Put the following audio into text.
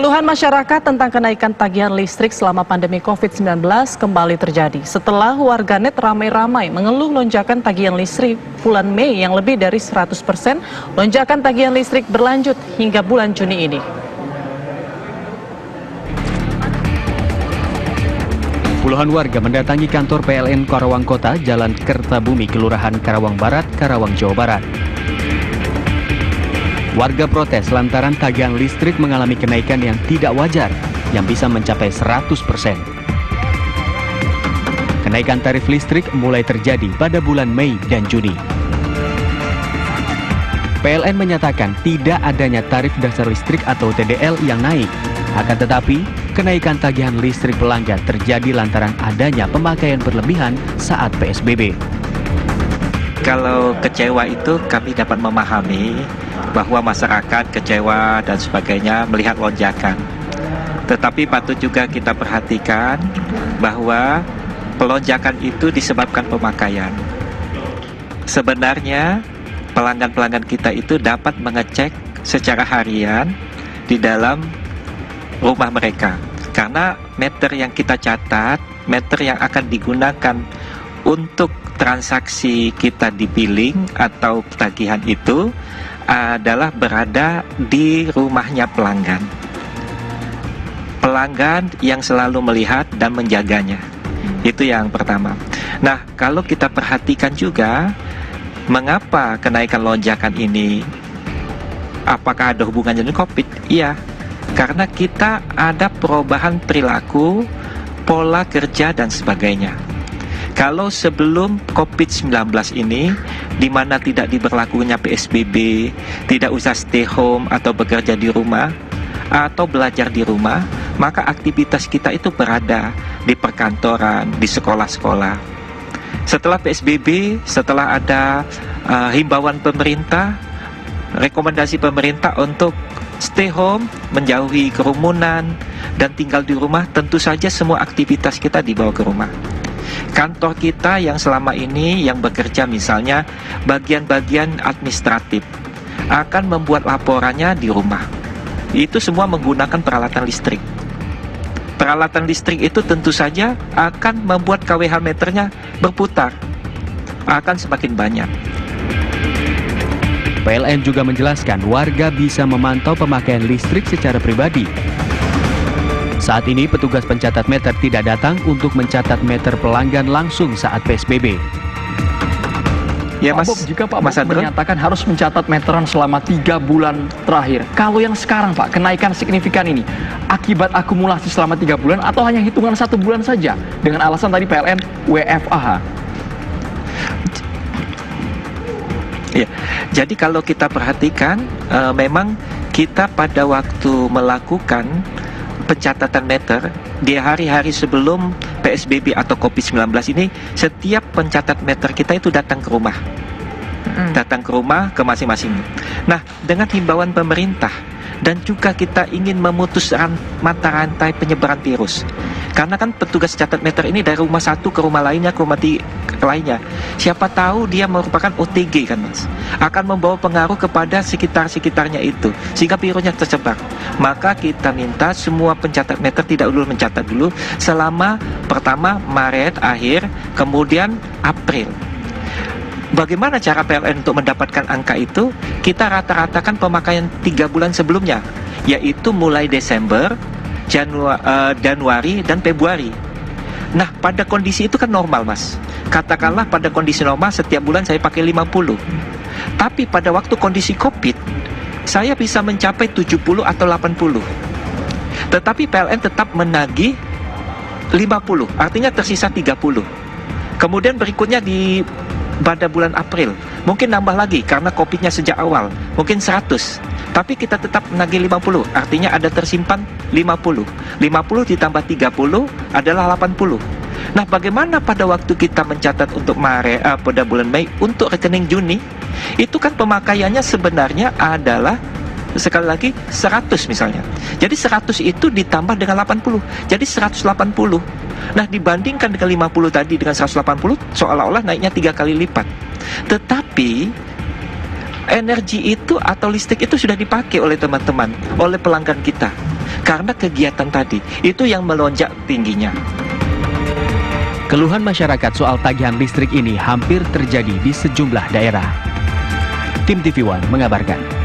Keluhan masyarakat tentang kenaikan tagihan listrik selama pandemi COVID-19 kembali terjadi setelah warganet ramai-ramai mengeluh lonjakan tagihan listrik bulan Mei yang lebih dari 100%. Lonjakan tagihan listrik berlanjut hingga bulan Juni ini. Puluhan warga mendatangi kantor PLN Karawang Kota, Jalan Kertabumi, Kelurahan Karawang Barat, Karawang, Jawa Barat. Warga protes lantaran tagihan listrik mengalami kenaikan yang tidak wajar, yang bisa mencapai 100%. Kenaikan tarif listrik mulai terjadi pada bulan Mei dan Juni. PLN menyatakan tidak adanya tarif dasar listrik atau TDL yang naik. Akan tetapi, kenaikan tagihan listrik pelanggan terjadi lantaran adanya pemakaian berlebihan saat PSBB. Kalau kecewa itu kami dapat memahami bahwa masyarakat kecewa dan sebagainya melihat lonjakan. Tetapi patut juga kita perhatikan bahwa pelonjakan itu disebabkan pemakaian. Sebenarnya pelanggan-pelanggan kita itu dapat mengecek secara harian di dalam rumah mereka. Karena meter yang kita catat, meter yang akan digunakan untuk transaksi kita di billing atau tagihan itu adalah berada di rumahnya pelanggan. Pelanggan yang selalu melihat dan menjaganya. Itu yang pertama. Nah, kalau kita perhatikan juga, mengapa kenaikan lonjakan ini? Apakah ada hubungannya dengan COVID? Iya, karena kita ada perubahan perilaku, pola kerja dan sebagainya. Kalau sebelum COVID-19 ini, di mana tidak diberlakukannya PSBB, tidak usah stay home atau bekerja di rumah, atau belajar di rumah, maka aktivitas kita itu berada di perkantoran, di sekolah-sekolah. Setelah PSBB, setelah ada himbauan pemerintah, rekomendasi pemerintah untuk stay home, menjauhi kerumunan, dan tinggal di rumah, tentu saja semua aktivitas kita dibawa ke rumah. Kantor kita yang selama ini yang bekerja misalnya bagian-bagian administratif akan membuat laporannya di rumah. Itu semua menggunakan peralatan listrik. Peralatan listrik itu tentu saja akan membuat KWH meternya berputar, akan semakin banyak. PLN juga menjelaskan warga bisa memantau pemakaian listrik secara pribadi. Saat ini petugas pencatat meter tidak datang untuk mencatat meter pelanggan langsung saat PSBB. Ya, Mas, jika Pak Bob menyatakan harus mencatat meteran selama 3 bulan terakhir, kalau yang sekarang Pak, kenaikan signifikan ini akibat akumulasi selama 3 bulan atau hanya hitungan 1 bulan saja dengan alasan tadi PLN WFAH? Ya, jadi kalau kita perhatikan, memang kita pada waktu melakukan pencatatan meter di hari-hari sebelum PSBB atau COVID-19 ini, setiap pencatat meter kita itu datang ke rumah. Datang ke rumah ke masing-masing. Nah, dengan himbauan pemerintah dan juga kita ingin memutus mata rantai penyebaran virus. Karena kan petugas catat meter ini dari rumah satu ke rumah lainnya, ke rumah lainnya. Siapa tahu dia merupakan OTG kan, Mas. Akan membawa pengaruh kepada sekitar-sekitarnya itu, sehingga virusnya tersebar. Maka kita minta semua pencatat meter tidak dulu mencatat dulu selama pertama Maret akhir, kemudian April. Bagaimana cara PLN untuk mendapatkan angka itu? Kita rata-ratakan pemakaian 3 bulan sebelumnya, yaitu mulai Desember, Januari, dan Februari. Nah, pada kondisi itu kan normal, Mas. Katakanlah pada kondisi normal setiap bulan saya pakai 50. Tapi pada waktu kondisi COVID, saya bisa mencapai 70 atau 80. Tetapi PLN tetap menagih 50, artinya tersisa 30. Kemudian berikutnya pada bulan April, mungkin nambah lagi karena COVID-nya sejak awal, mungkin 100. Tapi kita tetap menagih 50, artinya ada tersimpan 50. 50 ditambah 30 adalah 80. Nah, bagaimana pada waktu kita mencatat untuk pada bulan Mei untuk rekening Juni, itu kan pemakaiannya sebenarnya adalah sekali lagi 100 misalnya. Jadi 100 itu ditambah dengan 80, jadi 180. Nah, dibandingkan dengan 50 tadi dengan 180, seolah-olah naiknya 3 kali lipat. Tetapi energi itu atau listrik itu sudah dipakai oleh teman-teman, oleh pelanggan kita. Karena kegiatan tadi, itu yang melonjak tingginya. Keluhan masyarakat soal tagihan listrik ini hampir terjadi di sejumlah daerah. Tim TV One mengabarkan.